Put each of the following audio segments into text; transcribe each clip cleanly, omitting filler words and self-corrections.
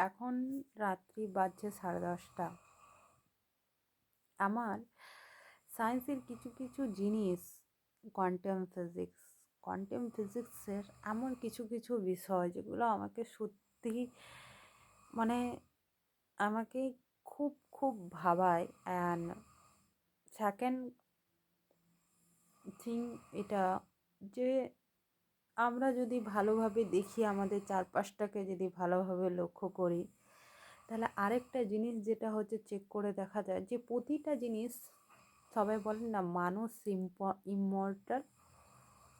এখন রাত্রি বাজছে 10:30। আমার সায়েন্সের কিছু কিছু জিনিস, কোয়ান্টাম ফিজিক্সের এমন কিছু কিছু বিষয় যেগুলো আমাকে সত্যি মানে আমাকে খুব খুব ভাবায়। অ্যান্ড সেকেন্ড থিং এটা যে আমরা যদি ভালোভাবে দেখি, আমাদের চারপাশটাকে যদি ভালোভাবে লক্ষ্য করি, তাহলে আরেকটা জিনিস যেটা হচ্ছে চেক করে দেখা যায় যে প্রতিটা জিনিস, সবাই বলেন না মানুষ ইমমর্টাল,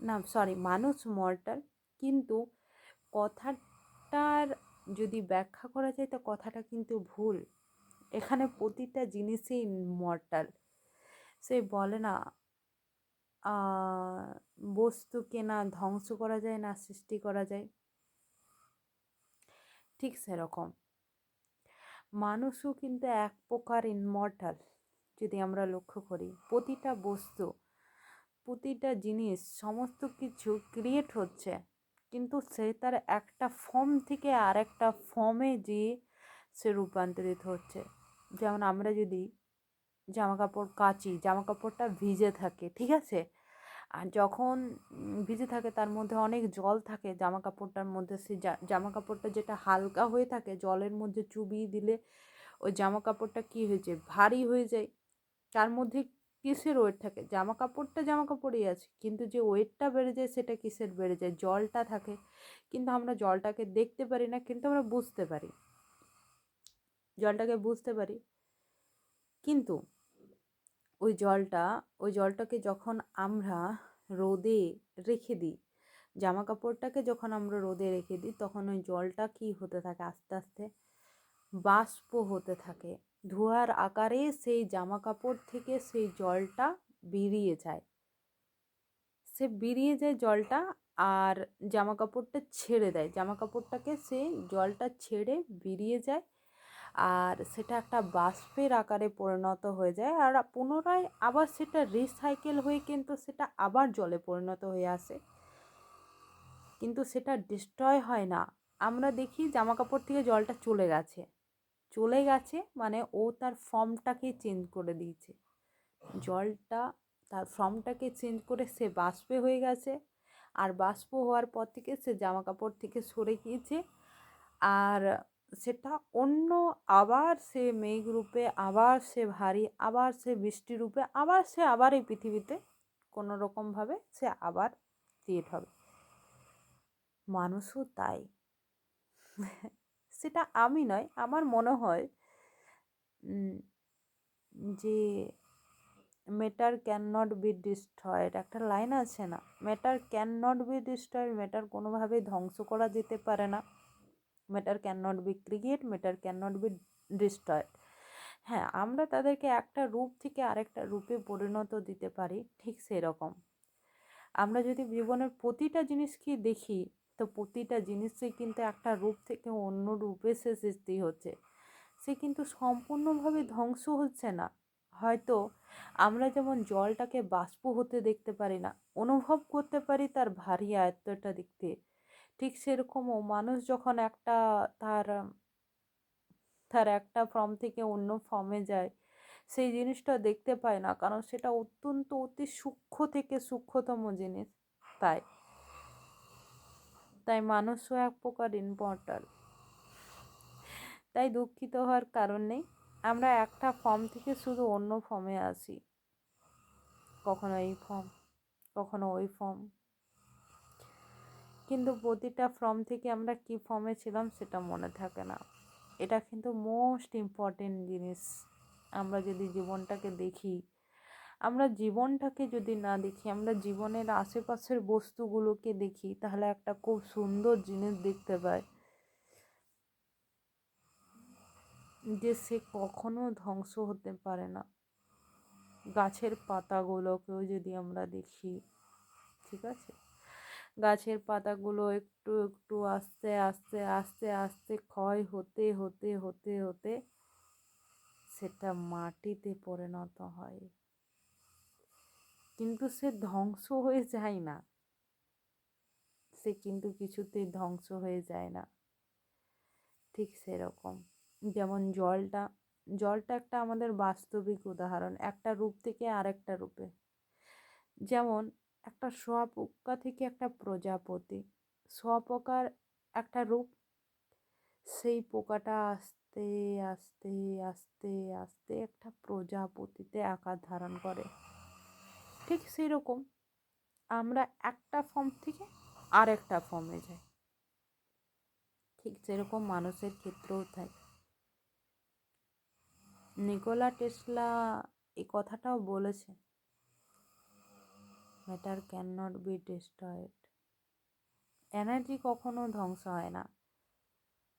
না সরি মানুষ মর্টাল, কিন্তু কথাটার যদি ব্যাখ্যা করা যায় তো কথাটা কিন্তু ভুল। এখানে প্রতিটা জিনিসই ইমমর্টাল। সে বলে না বস্তুকে না ধ্বংস করা যায় না সৃষ্টি করা যায়, ঠিক সেরকম মানুষও কিন্তু এক প্রকার ইমমর্টাল। যদি আমরা লক্ষ্য করি প্রতিটা বস্তু, প্রতিটা জিনিস, সমস্ত কিছু ক্রিয়েট হচ্ছে, কিন্তু সে তার একটা ফর্ম থেকে আর একটা ফর্মে যেয়ে সে রূপান্তরিত হচ্ছে। যেমন আমরা যদি জামা কাপড় কাচি, জামা কাপড়টা ভিজে থাকে, ঠিক আছে, আর যখন ভিজে থাকে তার মধ্যে অনেক জল থাকে জামা কাপড়টার মধ্যে, সে জামা কাপড়টা যেটা হালকা হয়ে থাকে জলের মধ্যে চুবিয়ে দিলে ওই জামা কাপড়টা কী হয়ে যায়, ভারী হয়ে যায়। তার মধ্যে কিসের ওয়েট থাকে, জামা কাপড়টা জামা কাপড়ই আছে, কিন্তু যে ওয়েটটা বেড়ে যায় সেটা কিসের বেড়ে যায়, জলটা থাকে। কিন্তু আমরা জলটাকে দেখতে পারি না, কিন্তু আমরা বুঝতে পারি, জলটাকে বুঝতে পারি। কিন্তু ওই জলটাকে যখন আমরা রোদে রেখে দিই, জামা কাপড়টাকে যখন আমরা রোদে রেখে দিই, তখন ওই জলটা কী হতে থাকে, আস্তে আস্তে বাষ্প হতে থাকে, ধোঁয়ার আকারে সেই জামা কাপড় থেকে সেই জলটা বেরিয়ে যায়। সে বেরিয়ে যায় জলটা, আর জামা কাপড়টা ছেড়ে দেয়, জামা কাপড়টাকে সে জলটা ছেড়ে বেরিয়ে যায়, আর সেটা একটা বাষ্পের আকারে পরিণত হয়ে যায়, আর পুনরায় আবার সেটা রিসাইকেল হয়ে কিন্তু সেটা আবার জলে পরিণত হয়ে আসে, কিন্তু সেটা ডিস্ট্রয় হয় না। আমরা দেখি জামা কাপড় থেকে জলটা চলে গেছে মানে ও তার ফর্মটাকে চেঞ্জ করে দিয়েছে, জলটা তার ফর্মটাকে চেঞ্জ করে সে বাষ্পে হয়ে গেছে, আর বাষ্প হওয়ার পর থেকে সে জামা কাপড় থেকে সরে গিয়েছে, আর সেটা অন্য আবার সে মেঘ রূপে, আবার সে ভারী, আবার সে বৃষ্টি রূপে, আবার এই পৃথিবীতে কোনো রকমভাবে সে আবার ক্রিয়েট হবে। মানুষও তাই। সেটা আমি নয়, আমার মনে হয় যে matter can not be destroyed, একটা লাইন আছে না, matter can not be destroyed, matter কোনোভাবেই ধ্বংস করা যেতে পারে না, matter can not be create, matter can not be destroyed. হ্যাঁ, আমরা তাদেরকে একটা রূপ থেকে আরেকটা রূপে পরিণত দিতে পারি, ঠিক সেরকম আমরা যদি জীবনের প্রতিটা জিনিসকে দেখি, তো প্রতিটা জিনিসই কিন্তু একটা রূপ থেকে অন্য রূপে সে সৃষ্টি হচ্ছে, সে কিন্তু সম্পূর্ণভাবে ধ্বংস হচ্ছে না। হয়তো আমরা যেমন জলটাকে বাষ্প হতে দেখতে পারি না, অনুভব করতে পারি তার ভারী আয়ত্তটা দেখতে, ঠিক সেরকমও মানুষ যখন তার তার একটা ফর্ম থেকে অন্য ফর্মে যায়, সেই জিনিসটা দেখতে পায় না, কারণ সেটা অত্যন্ত অতি সূক্ষ্ম থেকে সূক্ষ্মতম জিনিস। তাই তাই মানুষও এক প্রকার ইম্পর্টাল। তাই দুঃখিত হওয়ার কারণ নেই, আমরা একটা ফর্ম থেকে শুধু অন্য ফর্মে আসি, কখনো এই ফর্ম, কখনো ওই ফর্ম, কিন্তু প্রতিটা ফর্ম থেকে আমরা কি ফর্মে ছিলাম সেটা মনে থাকে না। এটা কিন্তু মোস্ট ইম্পর্টেন্ট জিনিস। আমরা যদি জীবনটাকে দেখি, আমরা জীবনটাকে যদি না দেখি, আমরা জীবনের আশেপাশের বস্তুগুলোকে দেখি, তাহলে একটা খুব সুন্দর জিনিস দেখতে পাই, যে সে কখনো ধ্বংস হতে পারে না। গাছের পাতাগুলোকেও যদি আমরা দেখি, ঠিক আছে, গাছের পাতাগুলো একটু একটু আস্তে আস্তে আস্তে আস্তে ক্ষয় হতে হতে হতে হতে সেটা মাটিতে পরিণত হয়, কিন্তু সে ধ্বংস হয়ে যায় না, সে কিন্তু কিছুতেই ধ্বংস হয়ে যায় না। ঠিক সেরকম, যেমন জলটা একটা আমাদের বাস্তবিক উদাহরণ, একটা রূপ থেকে আরেকটা রূপে। যেমন একটা শুঁয়াপোকা থেকে একটা প্রজাপতি, শুঁয়াপোকার একটা রূপ, সেই পোকাটা আস্তে আস্তে আস্তে আস্তে একটা প্রজাপতিতে আকার ধারণ করে। ঠিক সেরকম আমরা একটা ফর্ম থেকে আর একটা ফর্মে যাই, ঠিক সেরকম মানুষের ক্ষেত্রেও তাই। নিকোলা টেসলা এই কথাটাও বলেছে, matter can not be destroyed. Energy কখনো ধ্বংস হয় না,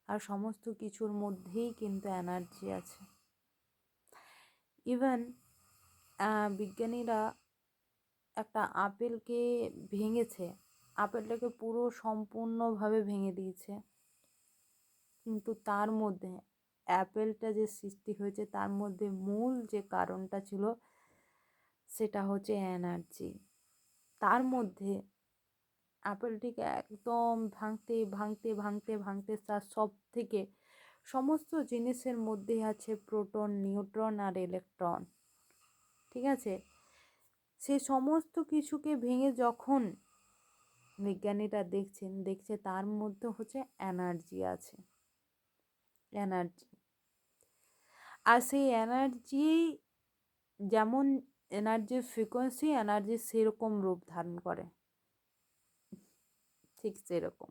আর সমস্ত কিছুর মধ্যেই কিন্তু এনার্জি আছে। ইভেন বিজ্ঞানীরা একটা আপেলকে ভেঙেছে, আপেলটাকে পুরো সম্পূর্ণভাবে ভেঙে দিয়েছে, কিন্তু তার মধ্যে অ্যাপেলটা যে সৃষ্টি হয়েছে তার মধ্যে মূল যে কারণটা ছিল সেটা হচ্ছে এনার্জি। তার মধ্যে আপেলটিকে একদম ভাঙতে ভাঙতে ভাঙতে ভাঙতে তার সব থেকে সমস্ত জিনিসের মধ্যে আছে প্রোটন, নিউট্রন আর ইলেকট্রন। ঠিক আছে, সেই সমস্ত কিছুকে ভেঙে যখন বিজ্ঞানীরা দেখছে তার মধ্যে হচ্ছে এনার্জি আছে, এনার্জি। আর সেই এনার্জি, যেমন এনার্জির ফ্রিকোয়েন্সি, এনার্জি সেরকম রূপ ধারণ করে। ঠিক সেরকম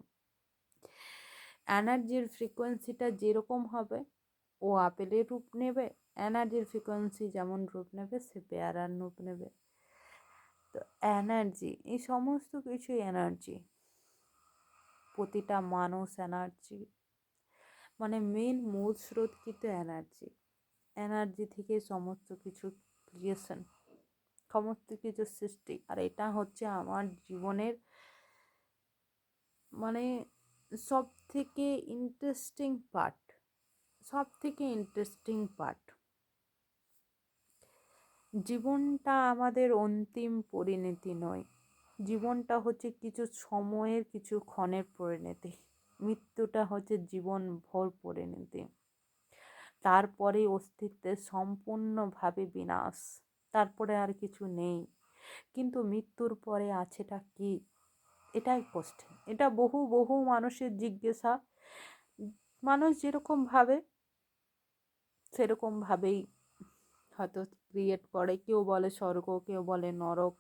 এনার্জির ফ্রিকোয়েন্সিটা যেরকম হবে ও আপেলের রূপ নেবে, এনার্জির ফ্রিকোয়েন্সি যেমন রূপ নেবে সে পেয়ারার রূপ নেবে। তো এনার্জি, এই সমস্ত কিছুই এনার্জি, প্রতিটা মানুষ এনার্জি, মানে মেন মূল স্রোত কিন্তু এনার্জি। এনার্জি থেকে সমস্ত কিছু ক্রিয়েশন, সমস্ত কিছু সৃষ্টি। আর এটা হচ্ছে আমার জীবনের মানে সব থেকে ইন্টারেস্টিং পার্ট, সব থেকে ইন্টারেস্টিং পার্ট। জীবনটা আমাদের অন্তিম পরিণতি নয়, জীবনটা হচ্ছে কিছু সময়ের, কিছু ক্ষণের পরিণতি। মৃত্যুটা হচ্ছে জীবন ভর পরিণতি, তারপরে অস্তিত্বের সম্পূর্ণভাবে বিনাশ, তারপরে আর কিছু নেই। কিন্তু মৃত্যুর পরে আছেটা কি, এটাই কোশ্চেন। এটা বহু বহু মানুষের জিজ্ঞাসা, মানুষ যেরকম ভাবে সেরকম ভাবেই হয়তো ক্রিয়েট করে। কেউ বলে স্বর্গ, কেউ বলে নরক,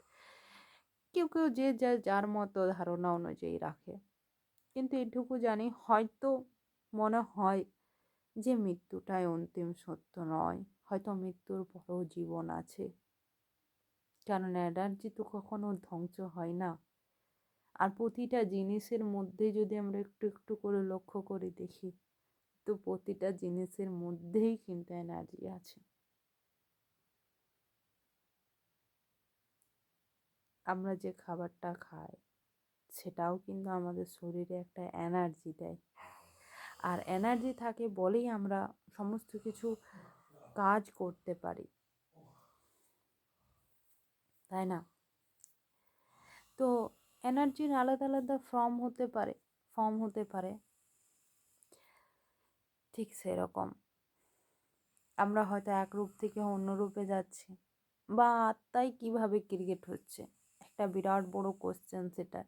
কেউ কেউ যে যার মতো ধারণা অনুযায়ী রাখে। কিন্তু এটুকু জানি, হয়তো মনে হয় যে মৃত্যুটাই অন্তিম সত্য নয়, হয়তো মৃত্যুর পরেও জীবন আছে। কারণ এনার্জি তো কখনো ধ্বংস হয় না। আর প্রতিটা জিনিসের মধ্যে যদি আমরা একটু একটু করে লক্ষ্য করে দেখি, তো প্রতিটা জিনিসের মধ্যেই কিন্তু এনার্জি আছে। আমরা যে খাবারটা খাই সেটাও কিন্তু আমাদের শরীরে একটা এনার্জি দেয়, আর এনার্জি থাকে বলেই আমরা সমস্ত কিছু কাজ করতে পারি, তাই না? তো এনার্জির আলাদা আলাদা ফর্ম হতে পারে। ঠিক সেরকম আমরা হয়তো এক রূপ থেকে অন্য রূপে যাচ্ছি, বা আত্মাই কিভাবে ক্রিয়েট হচ্ছে, একটা বিরাট বড় কোশ্চেন সেটা।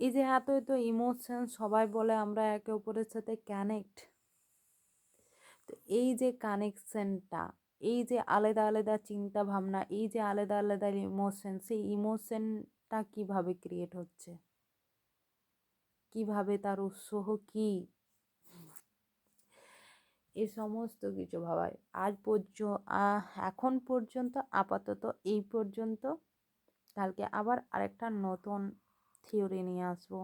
এই যে এত এত ইমোশন, সবাই বলে আমরা একে অপরের সাথে কানেক্ট, তো এই যে কানেকশনটা, এই যে আলাদা আলাদা চিন্তা ভাবনা, এই যে আলাদা আলাদা ইমোশন, সেই ইমোশনটা কিভাবে ক্রিয়েট হচ্ছে, কিভাবে তার উৎস কি, এই সমস্ত কিছু ভাবায় এখন পর্যন্ত আপাতত এই পর্যন্ত। কালকে আবার আরেকটা নতুন থিওরি নিয়ে আসবো।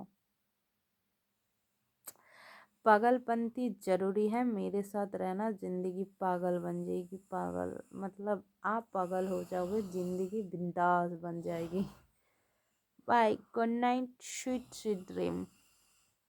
पागलपंती जरूरी है, मेरे साथ रहना, जिंदगी पागल बन जाएगी। पागल मतलब आप पागल हो जाओगे, जिंदगी बिंदास बन जाएगी। Bye, good night, sweet sweet dream.